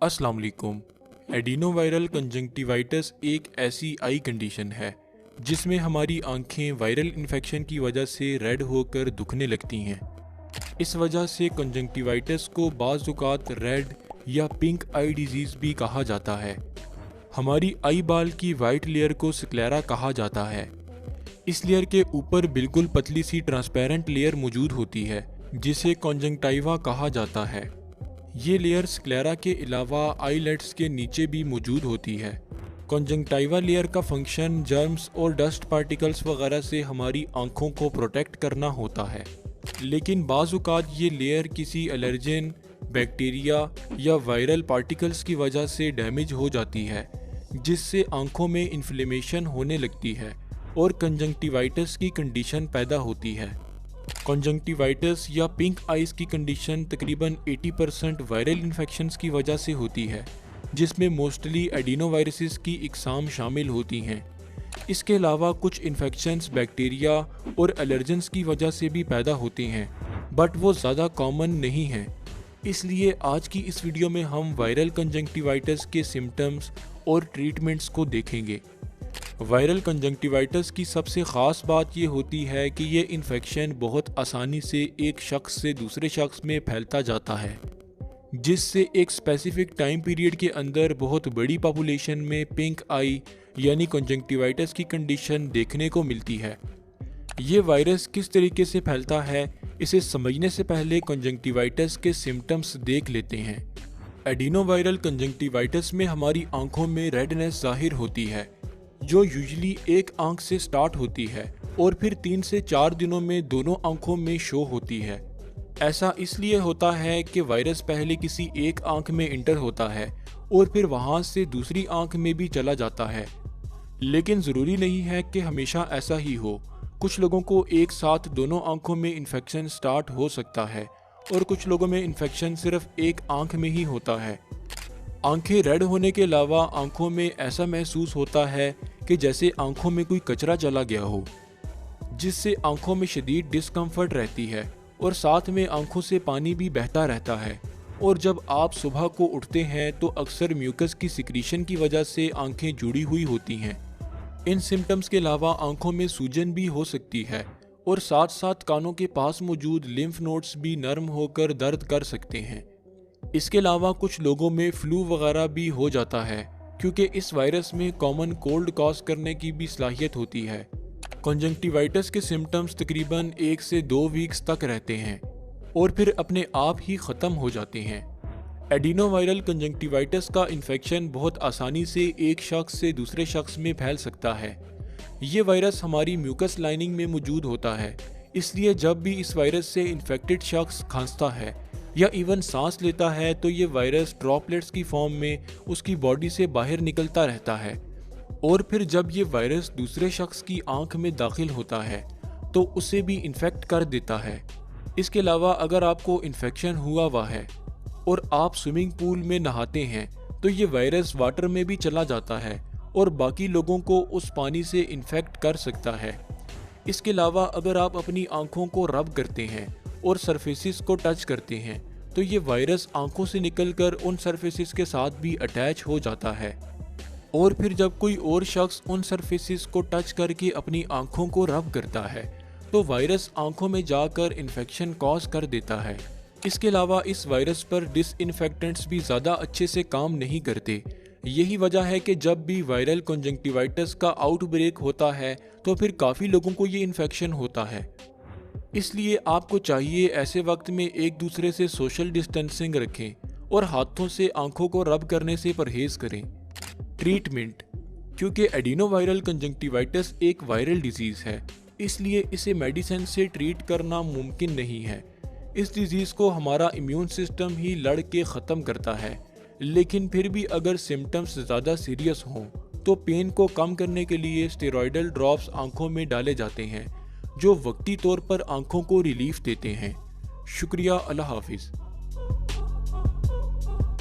अस्सलाम वालेकुम। एडिनोवायरल कंजंक्टिवाइटिस एक ऐसी आई कंडीशन है जिसमें हमारी आंखें वायरल इन्फेक्शन की वजह से रेड होकर दुखने लगती हैं। इस वजह से कंजंक्टिवाइटिस को बाज़ औक़ात रेड या पिंक आई डिजीज़ भी कहा जाता है। हमारी आई बाल की वाइट लेयर को स्क्लेरा कहा जाता है। इस लेयर के ऊपर बिल्कुल पतली सी ट्रांसपेरेंट लेयर मौजूद होती है जिसे कंजंक्टिवा कहा जाता है। ये लेयर स्क्लेरा के अलावा आईलेट्स के नीचे भी मौजूद होती है। कंजंक्टिवा लेयर का फंक्शन जर्म्स और डस्ट पार्टिकल्स वगैरह से हमारी आंखों को प्रोटेक्ट करना होता है, लेकिन बाज़ औक़ात ये लेयर किसी एलर्जन, बैक्टीरिया या वायरल पार्टिकल्स की वजह से डैमेज हो जाती है, जिससे आंखों में इन्फ्लेमेशन होने लगती है और कंजंक्टिवाइटिस की कंडीशन पैदा होती है। कंजंक्टिवाइटिस या पिंक आइज़ की कंडीशन तकरीबन 80% वायरल इन्फेक्शंस की वजह से होती है, जिसमें मोस्टली एडिनोवायरसेस की इकसाम शामिल होती हैं। इसके अलावा कुछ इन्फेक्शंस बैक्टीरिया और एलर्जेंस की वजह से भी पैदा होती हैं, बट वो ज़्यादा कॉमन नहीं हैं। इसलिए आज की इस वीडियो में हम वायरल कंजंक्टिवाइटिस के सिम्टम्स और ट्रीटमेंट्स को देखेंगे। वायरल कंजंक्टिवाइटिस की सबसे ख़ास बात ये होती है कि ये इन्फेक्शन बहुत आसानी से एक शख्स से दूसरे शख्स में फैलता जाता है, जिससे एक स्पेसिफिक टाइम पीरियड के अंदर बहुत बड़ी पॉपुलेशन में पिंक आई यानी कंजंक्टिवाइटिस की कंडीशन देखने को मिलती है। ये वायरस किस तरीके से फैलता है, इसे समझने से पहले कंजंक्टिवाइटिस के सिम्टम्स देख लेते हैं। एडिनोवायरल कंजंक्टिवाइटिस में हमारी आंखों में रेडनेस जाहिर होती है, जो यूजुअली एक आंख से स्टार्ट होती है और फिर 3 से 4 दिनों में दोनों आंखों में शो होती है। ऐसा इसलिए होता है कि वायरस पहले किसी एक आंख में इंटर होता है और फिर वहां से दूसरी आंख में भी चला जाता है, लेकिन ज़रूरी नहीं है कि हमेशा ऐसा ही हो। कुछ लोगों को एक साथ दोनों आंखों में इन्फेक्शन स्टार्ट हो सकता है और कुछ लोगों में इन्फेक्शन सिर्फ एक आंख में ही होता है। आंखें रेड होने के अलावा आंखों में ऐसा महसूस होता है कि जैसे आंखों में कोई कचरा चला गया हो, जिससे आंखों में शदीद डिस्कम्फर्ट रहती है और साथ में आंखों से पानी भी बहता रहता है। और जब आप सुबह को उठते हैं तो अक्सर म्यूकस की सिक्रीशन की वजह से आंखें जुड़ी हुई होती हैं। इन सिम्टम्स के अलावा आंखों में सूजन भी हो सकती है और साथ साथ कानों के पास मौजूद लिम्फ नोड्स भी नरम होकर दर्द कर सकते हैं। इसके अलावा कुछ लोगों में फ्लू वगैरह भी हो जाता है, क्योंकि इस वायरस में कॉमन कोल्ड कॉज करने की भी सलाहियत होती है। कंजंक्टिवाइटिस के सिम्टम्स तकरीबन 1 से 2 वीक्स तक रहते हैं और फिर अपने आप ही ख़त्म हो जाते हैं। एडिनोवायरल कंजंक्टिवाइटिस का इन्फेक्शन बहुत आसानी से एक शख्स से दूसरे शख्स में फैल सकता है। ये वायरस हमारी म्यूकस लाइनिंग में मौजूद होता है, इसलिए जब भी इस वायरस से इन्फेक्टेड शख्स खांसता है या इवन सांस लेता है तो ये वायरस ड्रॉपलेट्स की फॉर्म में उसकी बॉडी से बाहर निकलता रहता है और फिर जब ये वायरस दूसरे शख्स की आंख में दाखिल होता है तो उसे भी इन्फेक्ट कर देता है। इसके अलावा अगर आपको इन्फेक्शन हुआ हुआ है और आप स्विमिंग पूल में नहाते हैं तो ये वायरस वाटर में भी चला जाता है और बाकी लोगों को उस पानी से इन्फेक्ट कर सकता है। इसके अलावा अगर आप अपनी आंखों को रब करते हैं और सरफेसिस को टच करते हैं तो ये वायरस आंखों से निकलकर उन सरफेसिस के साथ भी अटैच हो जाता है और फिर जब कोई और शख्स उन सरफेसिस को टच करके अपनी आंखों को रब करता है तो वायरस आंखों में जाकर इन्फेक्शन कॉज कर देता है। इसके अलावा इस वायरस पर डिसइंफेक्टेंट्स भी ज़्यादा अच्छे से काम नहीं करते। यही वजह है कि जब भी वायरल कंजंक्टिवाइटिस का आउटब्रेक होता है तो फिर काफ़ी लोगों को ये इन्फेक्शन होता है। इसलिए आपको चाहिए ऐसे वक्त में एक दूसरे से सोशल डिस्टेंसिंग रखें और हाथों से आंखों को रब करने से परहेज करें। ट्रीटमेंट, क्योंकि एडिनोवायरल कंजंक्टिवाइटिस एक वायरल डिजीज़ है, इसलिए इसे मेडिसिन से ट्रीट करना मुमकिन नहीं है। इस डिजीज़ को हमारा इम्यून सिस्टम ही लड़ के ख़त्म करता है, लेकिन फिर भी अगर सिम्टम्स ज़्यादा सीरियस हों तो पेन को कम करने के लिए स्टेरॉयडल ड्रॉप्स आंखों में डाले जाते हैं, जो वक्ती तौर पर आंखों को रिलीफ देते हैं। शुक्रिया। अल्लाह हाफिज़।